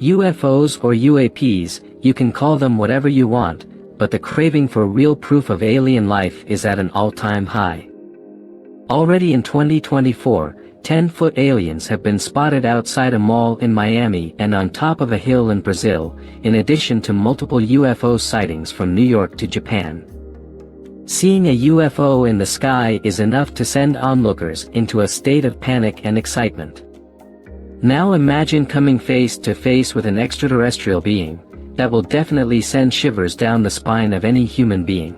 UFOs or UAPs, you can call them whatever you want, but the craving for real proof of alien life is at an all-time high. Already in 2024, 10-foot aliens have been spotted outside a mall in Miami and on top of a hill in Brazil, in addition to multiple UFO sightings from New York to Japan. Seeing a UFO in the sky is enough to send onlookers into a state of panic and excitement. Now imagine coming face to face with an extraterrestrial being. That will definitely send shivers down the spine of any human being.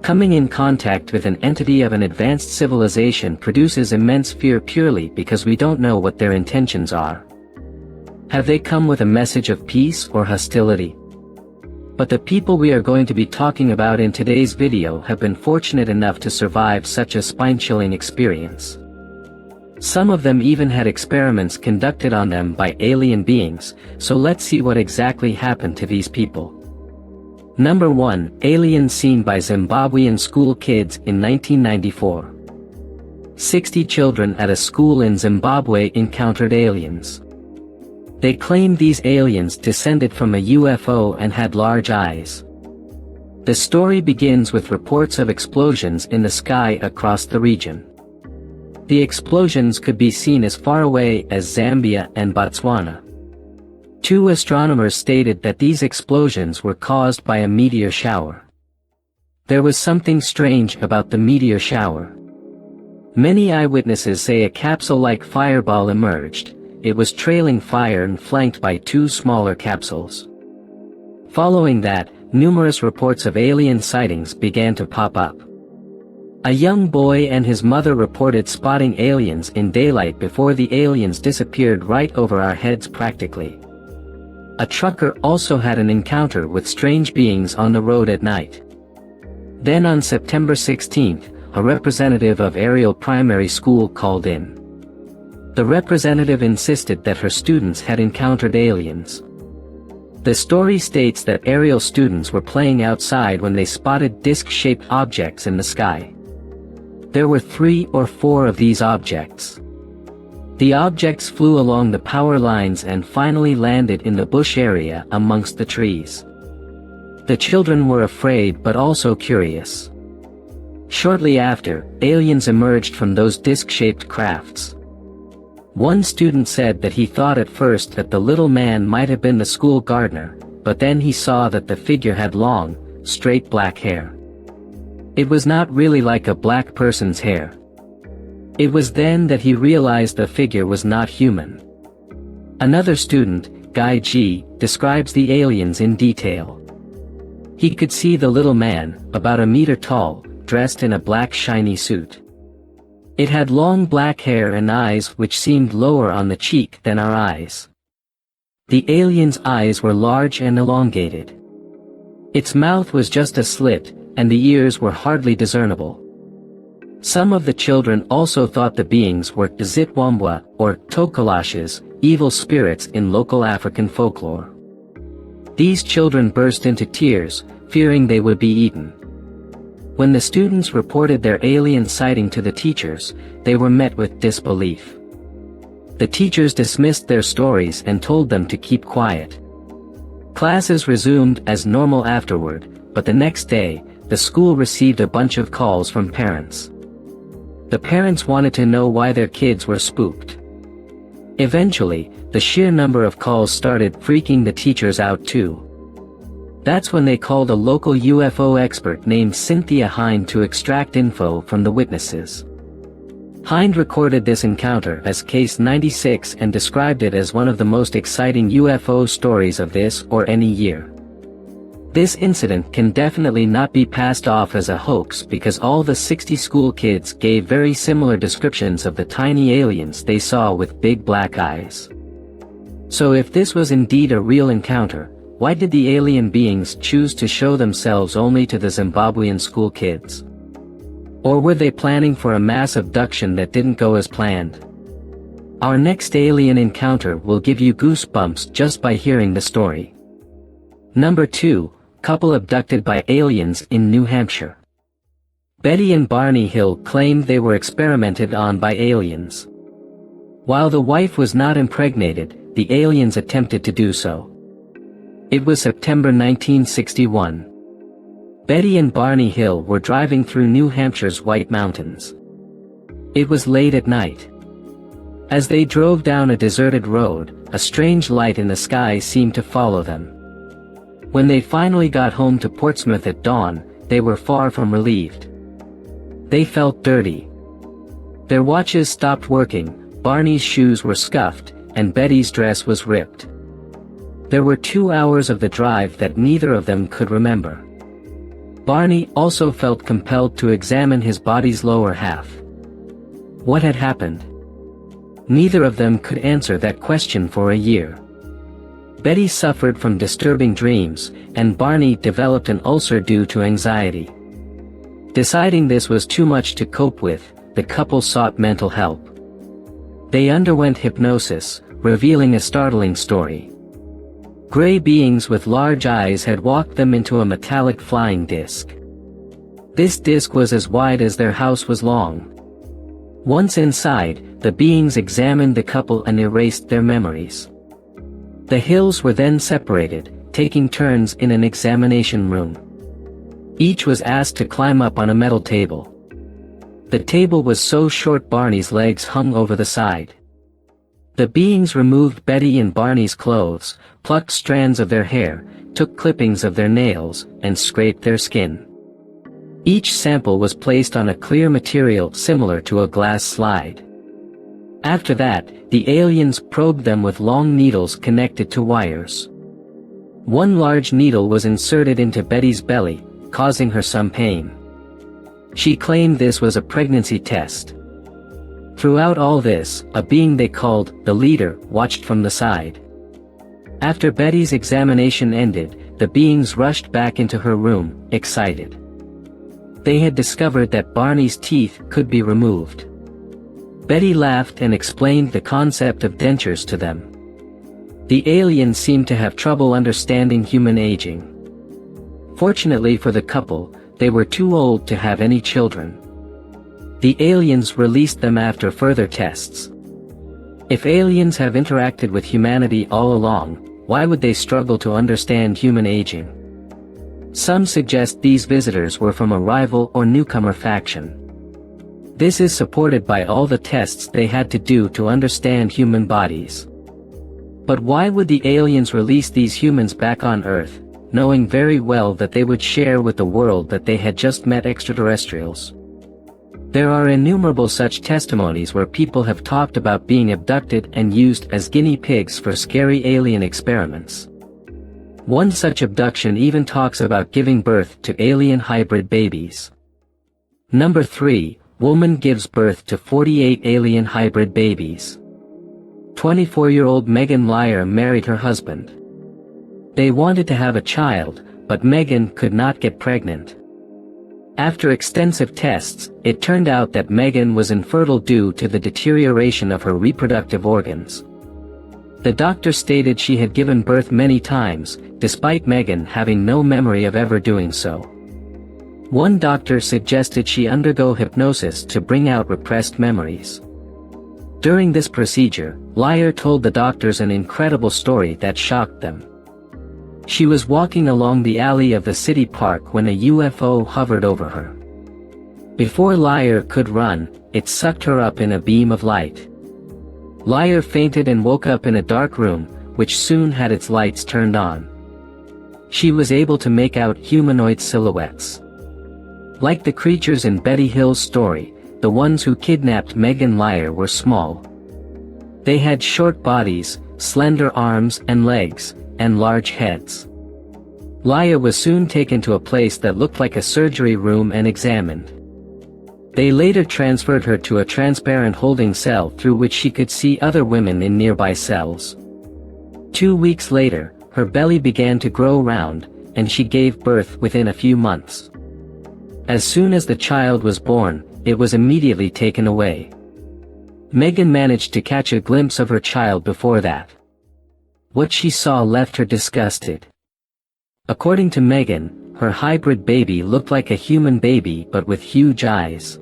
Coming in contact with an entity of an advanced civilization produces immense fear purely because we don't know what their intentions are. Have they come with a message of peace or hostility? But the people we are going to be talking about in today's video have been fortunate enough to survive such a spine-chilling experience. Some of them even had experiments conducted on them by alien beings, so let's see what exactly happened to these people. Number 1, aliens seen by Zimbabwean school kids in 1994. 60 children at a school in Zimbabwe encountered aliens. They claimed these aliens descended from a UFO and had large eyes. The story begins with reports of explosions in the sky across the region. The explosions could be seen as far away as Zambia and Botswana. 2 astronomers stated that these explosions were caused by a meteor shower. There was something strange about the meteor shower. Many eyewitnesses say a capsule-like fireball emerged. It was trailing fire and flanked by 2 smaller capsules. Following that, numerous reports of alien sightings began to pop up. A young boy and his mother reported spotting aliens in daylight before the aliens disappeared right over our heads practically. A trucker also had an encounter with strange beings on the road at night. Then on September 16th, a representative of Ariel Primary School called in. The representative insisted that her students had encountered aliens. The story states that Ariel students were playing outside when they spotted disc-shaped objects in the sky. There were 3 or 4 of these objects. The objects flew along the power lines and finally landed in the bush area amongst the trees. The children were afraid but also curious. Shortly after, aliens emerged from those disc-shaped crafts. One student said that he thought at first that the little man might have been the school gardener, but then he saw that the figure had long, straight black hair. It was not really like a black person's hair. It was then that he realized the figure was not human. Another student, Guy G, describes the aliens in detail. He could see the little man, about a meter tall, dressed in a black shiny suit. It had long black hair and eyes which seemed lower on the cheek than our eyes. The alien's eyes were large and elongated. Its mouth was just a slit, and the ears were hardly discernible. Some of the children also thought the beings were Zitwambwa, or Tokalashes, evil spirits in local African folklore. These children burst into tears, fearing they would be eaten. When the students reported their alien sighting to the teachers, they were met with disbelief. The teachers dismissed their stories and told them to keep quiet. Classes resumed as normal afterward, but the next day, the school received a bunch of calls from parents. The parents wanted to know why their kids were spooked. Eventually, the sheer number of calls started freaking the teachers out too. That's when they called a local UFO expert named Cynthia Hind to extract info from the witnesses. Hind recorded this encounter as Case 96 and described it as one of the most exciting UFO stories of this or any year. This incident can definitely not be passed off as a hoax because all the 60 school kids gave very similar descriptions of the tiny aliens they saw with big black eyes. So if this was indeed a real encounter, why did the alien beings choose to show themselves only to the Zimbabwean school kids? Or were they planning for a mass abduction that didn't go as planned? Our next alien encounter will give you goosebumps just by hearing the story. Number 2. Couple abducted by aliens in New Hampshire. Betty and Barney Hill claimed they were experimented on by aliens. While the wife was not impregnated, the aliens attempted to do so. It was September 1961. Betty and Barney Hill were driving through New Hampshire's White Mountains. It was late at night. As they drove down a deserted road, a strange light in the sky seemed to follow them. When they finally got home to Portsmouth at dawn, they were far from relieved. They felt dirty. Their watches stopped working, Barney's shoes were scuffed, and Betty's dress was ripped. There were 2 hours of the drive that neither of them could remember. Barney also felt compelled to examine his body's lower half. What had happened? Neither of them could answer that question for a year. Betty suffered from disturbing dreams, and Barney developed an ulcer due to anxiety. Deciding this was too much to cope with, the couple sought mental help. They underwent hypnosis, revealing a startling story. Gray beings with large eyes had walked them into a metallic flying disc. This disc was as wide as their house was long. Once inside, the beings examined the couple and erased their memories. The Hills were then separated, taking turns in an examination room. Each was asked to climb up on a metal table. The table was so short Barney's legs hung over the side. The beings removed Betty and Barney's clothes, plucked strands of their hair, took clippings of their nails, and scraped their skin. Each sample was placed on a clear material similar to a glass slide. After that, the aliens probed them with long needles connected to wires. One large needle was inserted into Betty's belly, causing her some pain. She claimed this was a pregnancy test. Throughout all this, a being they called the leader watched from the side. After Betty's examination ended, the beings rushed back into her room, excited. They had discovered that Barney's teeth could be removed. Betty laughed and explained the concept of dentures to them. The aliens seemed to have trouble understanding human aging. Fortunately for the couple, they were too old to have any children. The aliens released them after further tests. If aliens have interacted with humanity all along, why would they struggle to understand human aging? Some suggest these visitors were from a rival or newcomer faction. This is supported by all the tests they had to do to understand human bodies. But why would the aliens release these humans back on Earth, knowing very well that they would share with the world that they had just met extraterrestrials? There are innumerable such testimonies where people have talked about being abducted and used as guinea pigs for scary alien experiments. One such abduction even talks about giving birth to alien hybrid babies. Number 3, woman gives birth to 48 alien hybrid babies. 24-year-old Megan Lyer married her husband. They wanted to have a child, but Megan could not get pregnant. After extensive tests, it turned out that Megan was infertile due to the deterioration of her reproductive organs. The doctor stated she had given birth many times, despite Megan having no memory of ever doing so. One doctor suggested she undergo hypnosis to bring out repressed memories. During this procedure, Lyer told the doctors an incredible story that shocked them. She was walking along the alley of the city park when a UFO hovered over her. Before Lyer could run, it sucked her up in a beam of light. Lyer fainted and woke up in a dark room, which soon had its lights turned on. She was able to make out humanoid silhouettes. Like the creatures in Betty Hill's story, the ones who kidnapped Megan Lyer were small. They had short bodies, slender arms and legs, and large heads. Lyer was soon taken to a place that looked like a surgery room and examined. They later transferred her to a transparent holding cell through which she could see other women in nearby cells. 2 weeks later, her belly began to grow round, and she gave birth within a few months. As soon as the child was born, it was immediately taken away. Megan managed to catch a glimpse of her child before that. What she saw left her disgusted. According to Megan, her hybrid baby looked like a human baby but with huge eyes.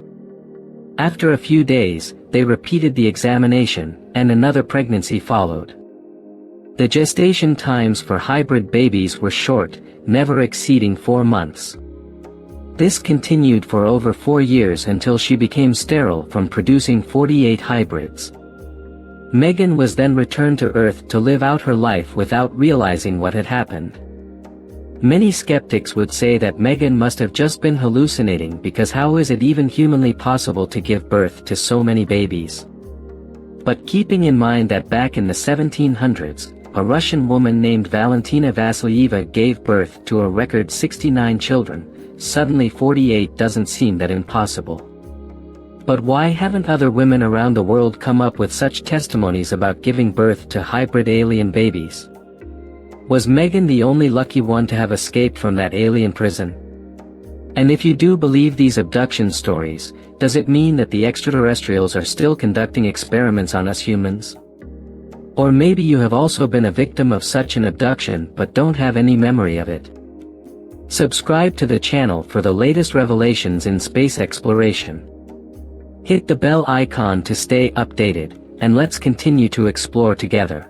After a few days, they repeated the examination, and another pregnancy followed. The gestation times for hybrid babies were short, never exceeding 4 months. This continued for over 4 years until she became sterile from producing 48 hybrids. Megan was then returned to Earth to live out her life without realizing what had happened. Many skeptics would say that Megan must have just been hallucinating, because how is it even humanly possible to give birth to so many babies? But keeping in mind that back in the 1700s, a Russian woman named Valentina Vasilyeva gave birth to a record 69 children, suddenly 48 doesn't seem that impossible. But why haven't other women around the world come up with such testimonies about giving birth to hybrid alien babies? Was Megan the only lucky one to have escaped from that alien prison? And if you do believe these abduction stories, does it mean that the extraterrestrials are still conducting experiments on us humans? Or maybe you have also been a victim of such an abduction but don't have any memory of it. Subscribe to the channel for the latest revelations in space exploration. Hit the bell icon to stay updated, and let's continue to explore together.